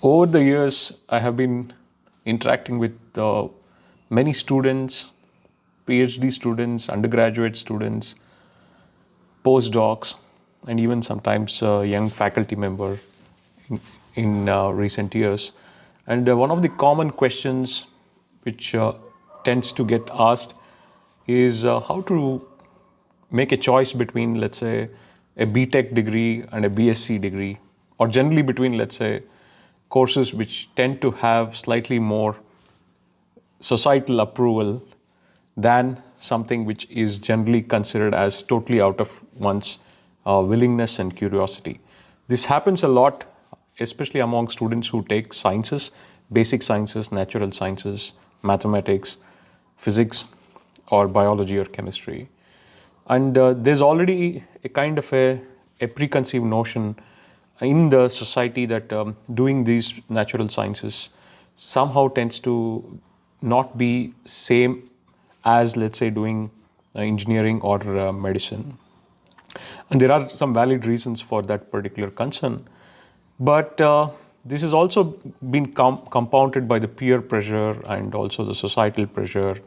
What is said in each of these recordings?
Over the years, I have been interacting with many students, PhD students, undergraduate students, postdocs, and even sometimes young faculty member in recent years. And one of the common questions which tends to get asked is how to make a choice between, let's say, a BTech degree and a BSc degree, or generally between, let's say, courses which tend to have slightly more societal approval than something which is generally considered as totally out of one's willingness and curiosity. This happens a lot, especially among students who take sciences, basic sciences, natural sciences, mathematics, physics, or biology or chemistry. And there's already a kind of a preconceived notion in the society that doing these natural sciences somehow tends to not be same as, let's say, doing engineering or medicine. And there are some valid reasons for that particular concern. But this has also been compounded by the peer pressure and also the societal pressure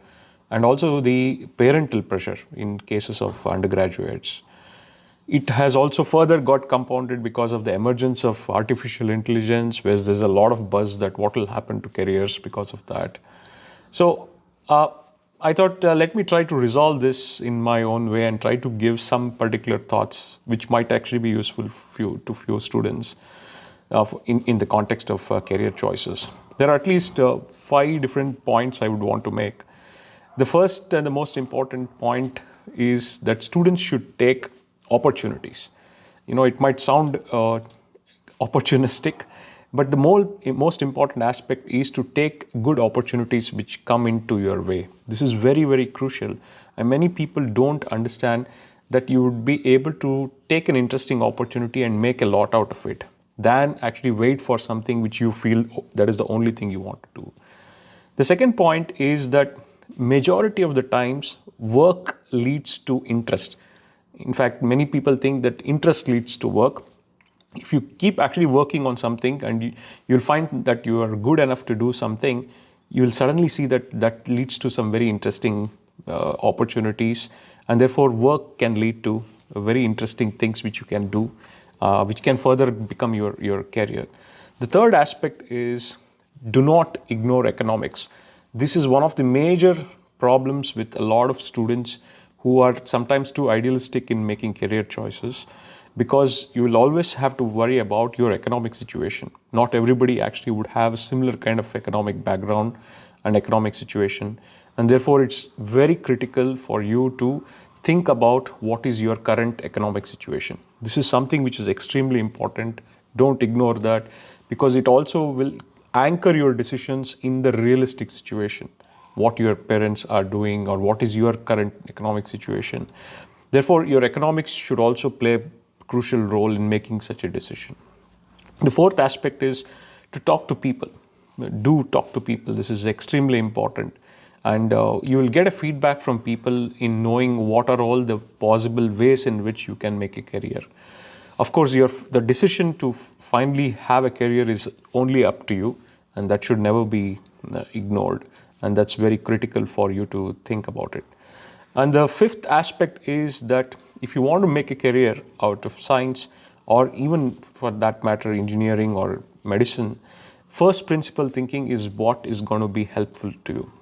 and also the parental pressure in cases of undergraduates. It has also further got compounded because of the emergence of artificial intelligence, where there's a lot of buzz that what will happen to careers because of that. So I thought, let me try to resolve this in my own way and try to give some particular thoughts which might actually be useful to few students in the context of career choices. There are at least 5 different points I would want to make. The first and the most important point is that students should take opportunities. It might sound opportunistic, but the most important aspect is to take good opportunities which come into your way. This is very, very crucial. And many people don't understand that you would be able to take an interesting opportunity and make a lot out of it than actually wait for something which you feel that is the only thing you want to do. The second point is that majority of the times work leads to interest. In fact, many people think that interest leads to work. If you keep actually working on something and you'll find that you are good enough to do something, you will suddenly see that that leads to some very interesting opportunities, and therefore work can lead to very interesting things which you can do, which can further become your career. The third aspect is, do not ignore economics. This is one of the major problems with a lot of students who are sometimes too idealistic in making career choices, because you will always have to worry about your economic situation. Not everybody actually would have a similar kind of economic background and economic situation, and therefore it's very critical for you to think about what is your current economic situation. This is something which is extremely important. Don't ignore that, because it also will anchor your decisions in the realistic situation, what your parents are doing or what is your current economic situation. Therefore, your economics should also play a crucial role in making such a decision. The fourth aspect is to talk to people. Do talk to people. This is extremely important. And you will get a feedback from people in knowing what are all the possible ways in which you can make a career. Of course, the decision to finally have a career is only up to you, and that should never be ignored. And that's very critical for you to think about it. And the fifth aspect is that if you want to make a career out of science, or even for that matter, engineering or medicine, first principle thinking is what is going to be helpful to you.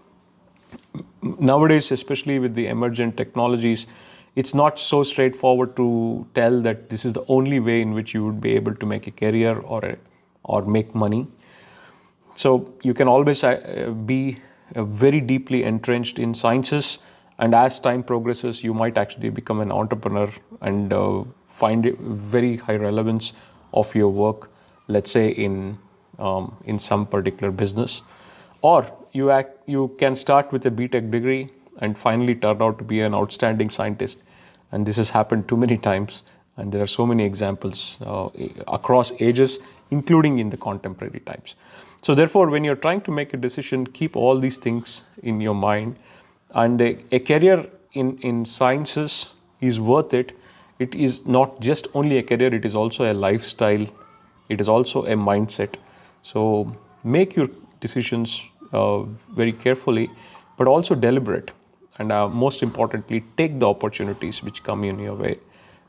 Nowadays, especially with the emergent technologies, it's not so straightforward to tell that this is the only way in which you would be able to make a career or make money. So you can always be very deeply entrenched in sciences, and as time progresses, you might actually become an entrepreneur and find very high relevance of your work, let's say in some particular business. Or you can start with a BTech degree and finally turn out to be an outstanding scientist. And this has happened too many times, and there are so many examples across ages, including in the contemporary times. So therefore, when you're trying to make a decision, keep all these things in your mind. And a career in sciences is worth it. It is not just only a career, it is also a lifestyle. It is also a mindset. So make your decisions very carefully, but also deliberate. And most importantly, take the opportunities which come in your way.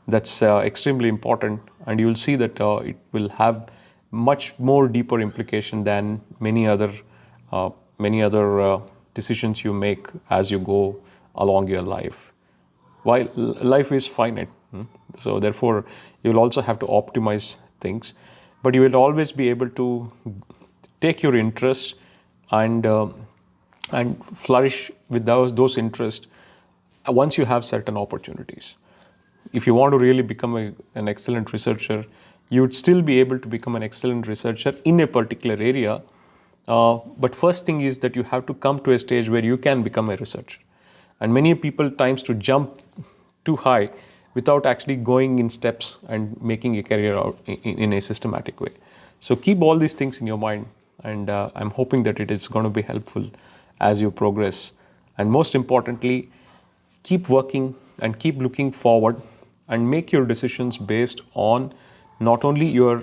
That's extremely important, and you will see that it will have much more deeper implication than uh, many other decisions you make as you go along your life. While life is finite, so therefore you will also have to optimize things, but you will always be able to take your interests and flourish with those interests once you have certain opportunities. If you want to really become an excellent researcher, you would still be able to become an excellent researcher in a particular area. But first thing is that you have to come to a stage where you can become a researcher. And many people times to jump too high without actually going in steps and making a career out in a systematic way. So keep all these things in your mind, and I'm hoping that it is going to be helpful as you progress. And most importantly, keep working and keep looking forward, and make your decisions based on not only your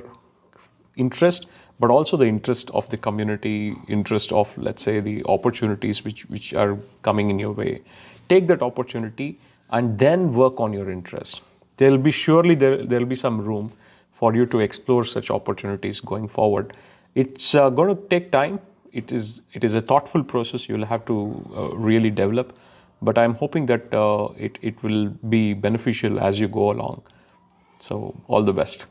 interest but also the interest of the community, interest of, let's say, the opportunities which are coming in your way. Take that opportunity and then work on your interest. There'll be some room for you to explore such opportunities going forward. It's going to take time. It is a thoughtful process you'll have to really develop, but I'm hoping that it will be beneficial as you go along. So all the best.